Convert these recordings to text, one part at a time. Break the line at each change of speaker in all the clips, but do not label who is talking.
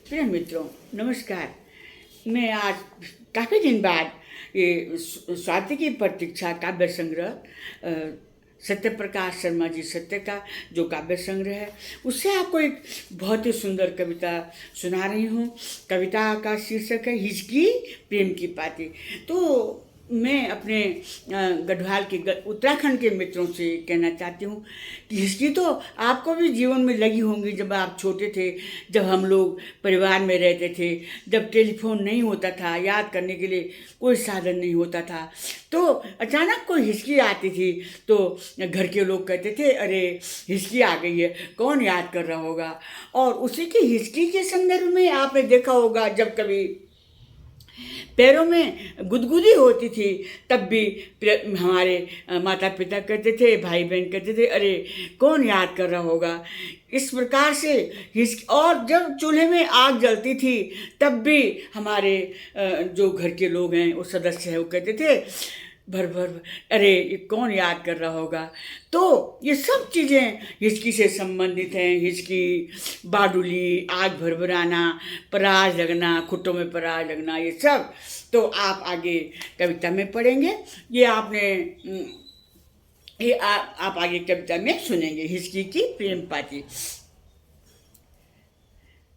प्रिय मित्रों, नमस्कार। मैं आज काफ़ी दिन बाद ये स्वाति की प्रतीक्षा काव्य संग्रह सत्यप्रकाश शर्मा जी सत्य का जो काव्य संग्रह है उससे आपको एक बहुत ही सुंदर कविता सुना रही हूँ। कविता का शीर्षक है हिचकी प्रेम की पाती। तो मैं अपने गढ़वाल के उत्तराखंड के मित्रों से कहना चाहती हूँ कि हिचकी तो आपको भी जीवन में लगी होंगी। जब आप छोटे थे, जब हम लोग परिवार में रहते थे, जब टेलीफोन नहीं होता था, याद करने के लिए कोई साधन नहीं होता था, तो अचानक कोई हिचकी आती थी तो घर के लोग कहते थे अरे हिचकी आ गई है, कौन याद कर रहा होगा। और उसी की हिचकी के संदर्भ में आपने देखा होगा, जब कभी पैरों में गुदगुदी होती थी तब भी हमारे माता पिता कहते थे, भाई बहन कहते थे अरे कौन याद कर रहा होगा। इस प्रकार से और जब चूल्हे में आग जलती थी तब भी हमारे जो घर के लोग हैं, वो सदस्य हैं, वो कहते थे भर भर अरे ये कौन याद कर रहा होगा। तो ये सब चीज़ें हिचकी से संबंधित हैं। हिचकी, बाडुली, आग भरभराना, पराज लगना, खुट्टों में पराज लगना, ये सब तो आप आगे कविता में पढ़ेंगे। ये आपने आप आगे कविता में सुनेंगे हिचकी की प्रेम पाती।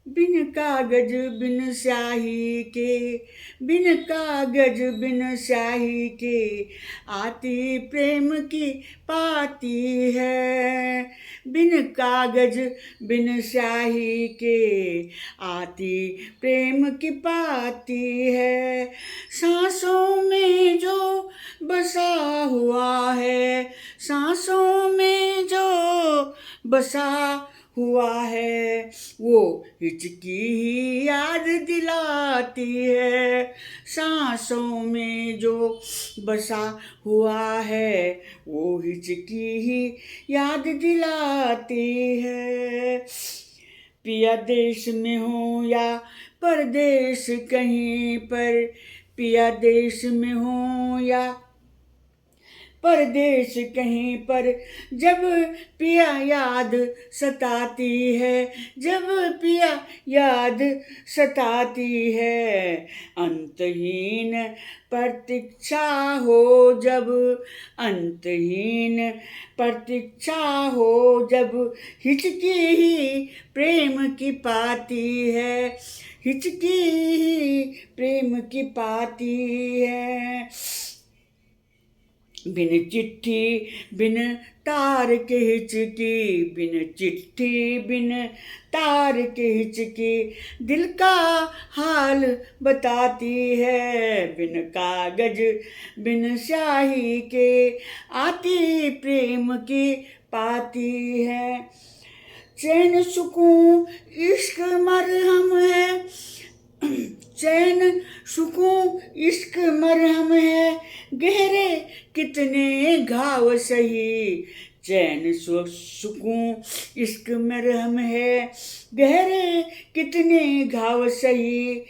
बिन कागज बिन स्याही के, बिन कागज बिन स्याही के, आती प्रेम की पाती है। बिन कागज बिन स्याही के, आती प्रेम की पाती है। सांसों में जो बसा हुआ है, सांसों में जो बसा हुआ है, वो हिचकी ही याद दिलाती है। सांसों में जो बसा हुआ है, वो हिचकी ही याद दिलाती है। पिया देश में हो या परदेश कहीं पर, पिया देश में हो या परदेश कहीं पर, जब पिया याद सताती है, जब पिया याद सताती है। अंतहीन प्रतीक्षा हो जब, अंतहीन प्रतीक्षा हो जब, हिचकी ही प्रेम की पाती है, हिचकी ही प्रेम की पाती है। बिन चिट्ठी बिन तार के हिचकी, बिन चिट्ठी बिन तार के हिचकी, दिल का हाल बताती है। बिन कागज बिन स्याही के, आती प्रेम की पाती है। चैन सुकून इश्क मरहम है, चैन सुकून इश्क मरहम है, गहरे कितने घाव सही। चैन सुकून इश्क मरहम है, गहरे कितने घाव सही।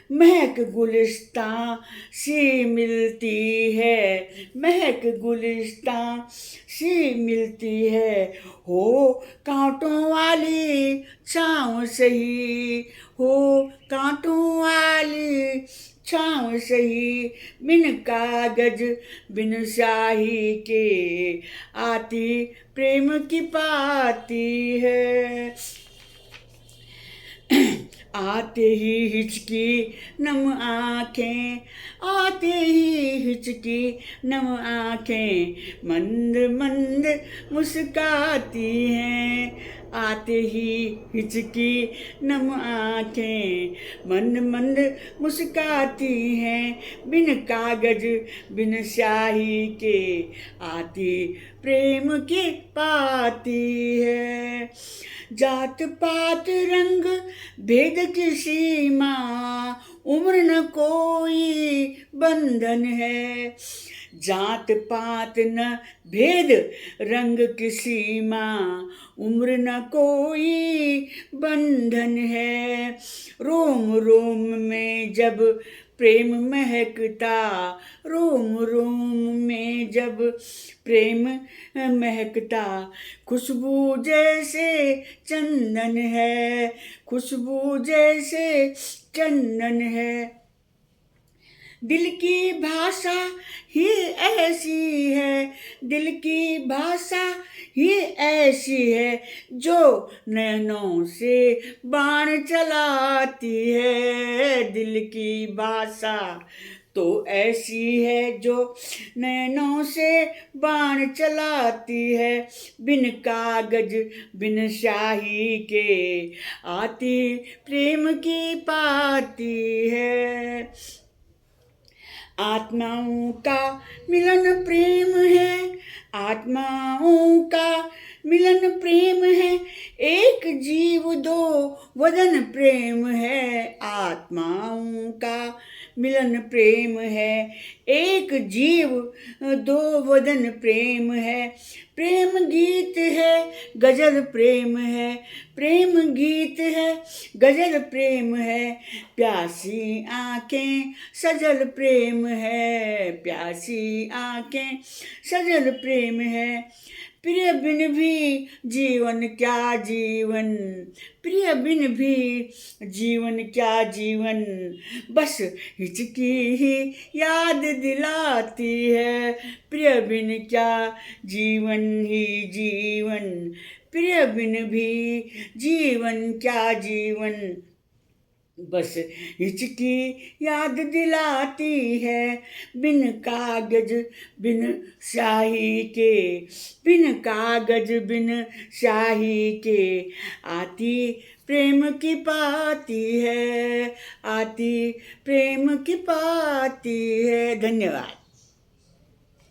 महक गुलिस्तां सी मिलती है, महक गुलिस्तां सी मिलती है, हो कांटों वाली छाँव सही, हो कांटों वाली छाँव सही। बिन कागज बिन स्याही के, आती प्रेम की पाती है। आते ही हिचकी नम आँखें, आते ही हिचकी नम आँखें, मंद मंद मुस्काती हैं। आते ही हिचकी नम आँखें, मंद मंद मुस्काती हैं। बिन कागज बिन स्याही के, आती प्रेम की पाती है। जात पात रंग भेद की सीमा, उम्र न कोई बंधन है। जात पात न भेद रंग की सीमा, उम्र न कोई बंधन है। रोम रोम में जब प्रेम महकता रोम रोम में जब प्रेम महकता, खुशबू जैसे चंदन है, खुशबू जैसे चंदन है। दिल की भाषा ही ऐसी है, दिल की भाषा ही ऐसी है, जो नैनों से बाण चलाती है। दिल की भाषा तो ऐसी है जो नैनों से बाण चलाती है। बिन कागज बिन स्याही के आती प्रेम की पाती है। आत्माओं का मिलन प्रेम है, आत्माओं का मिलन प्रेम है, एक जीव दो वदन प्रेम है। आत्माओं का मिलन प्रेम है, एक जीव दो वदन प्रेम है। प्रेम गीत है गजल प्रेम है, प्रेम गीत है गजल प्रेम है। प्यासी आंखें सजल प्रेम है, प्यासी आंखें सजल प्रेम है। प्रिय बिन भी जीवन क्या जीवन, प्रिय बिन भी जीवन क्या जीवन, बस हिचकी ही याद दिलाती है। प्रिय बिन क्या जीवन ही जीवन, प्रिय बिन भी जीवन क्या जीवन, बस हिचकी याद दिलाती है। बिन कागज बिन स्याही के, बिन कागज बिन स्याही के आती प्रेम की पाती है, आती प्रेम की पाती है। धन्यवाद।